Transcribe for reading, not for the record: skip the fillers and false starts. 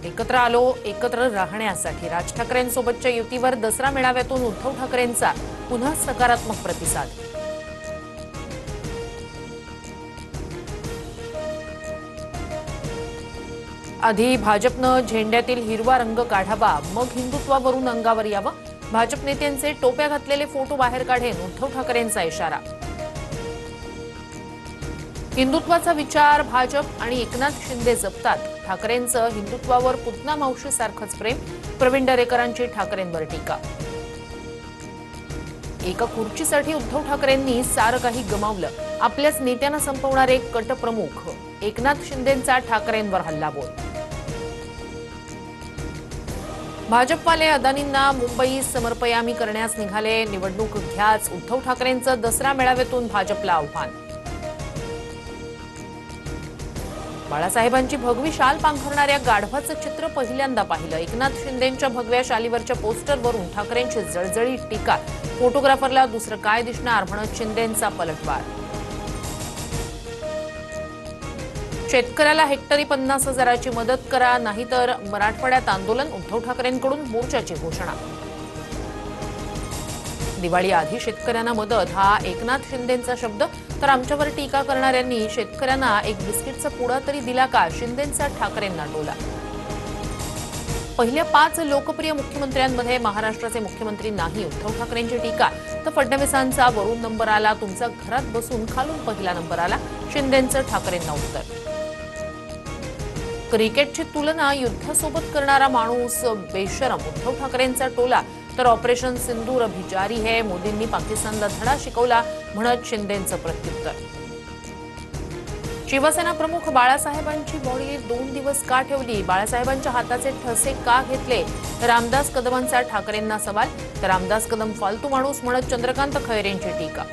एकत्र आलो एकत्र राहण्यासाठी राज ठाकरेंसोबतच्या युतीवर दसरा मेळाव्यातून उद्धव ठाकरेंचा पुन्हा सकारात्मक प्रतिसाद। आधी भाजपनं झेंड्यातील हिरवा रंग काढावा, मग हिंदुत्वावरून अंगावर यावं। भाजप नेत्यांचे टोप्या घातलेले फोटो बाहेर काढेन उद्धव ठाकरेंचा इशारा। हिंदुत्वाचा विचार भाजप आणि एकनाथ शिंदे जपतात। ठाकरेंचं हिंदुत्वावर पुतना मावशीसारखंच प्रेम। प्रवीण दरेकरांची ठाकरेंवर टीका। एका खुर्चीसाठी उद्धव ठाकरेंनी सारं काही गमावलं, आपल्याच नेत्यांना संपवणारे कटप्रमुख। एकनाथ शिंदेंचा ठाकरेंवर हल्लाबोल। भाजपवाले अदानींना मुंबई समर्पयामी करण्यास निघाले, निवडणूक घ्याच। उद्धव ठाकरेंचं दसरा मेळाव्यातून भाजपला आव्हान। बाळासाहेबांची भगवी शाल पांघरणाऱ्या गाढवाचं चित्र पहिल्यांदा पाहिलं। एकनाथ शिंदेंच्या भगव्या शालीवरच्या पोस्टरवरून ठाकरेंची जळजळीत टीका। फोटोग्राफरला दुसरं काय दिसणार म्हणत शिंदेंचा पलटवार। शेतकऱ्याला हेक्टरी 50,000ची मदत करा, नाहीतर मराठवाड्यात आंदोलन। उद्धव ठाकरेंकडून मोर्चाची घोषणा। दिवाळी आधी शेतकऱ्यांना मदत हा एकनाथ शिंदेंचा शब्द, तर आमच्यावर टीका करणाऱ्यांनी शेतकऱ्यांना एक बिस्किटचा पुडा तरी दिला का, शिंदेंचा ठाकरेंना टोला। पहिल्या 5 लोकप्रिय मुख्यमंत्र्यांमध्ये महाराष्ट्राचे मुख्यमंत्री नाही, उद्धव ठाकरेंची टीका। तर फडणवीसांचा वरून नंबर आला, तुमचा घरात बसून खालून पहिला नंबर आला, शिंदेंचं ठाकरेंना उत्तर। क्रिकेटची तुलना युद्धासोबत करणारा माणूस बेशरम, उद्धव ठाकरेंचा टोला। तर ऑपरेशन सिंदूर अभी जारी है, मोदींनी पाकिस्तानला धडा शिकवला म्हणत शिंदेंचं प्रत्युत्तर। शिवसेना प्रमुख बाळासाहेबांची बॉडी 2 दिवस का ठेवली, बाळासाहेबांच्या हाताचे ठसे का घेतले। रामदास कदमांचा ठाकरेंना सवाल। तर रामदास कदम फालतू माणूस म्हणत चंद्रकांत खैरेंची टीका।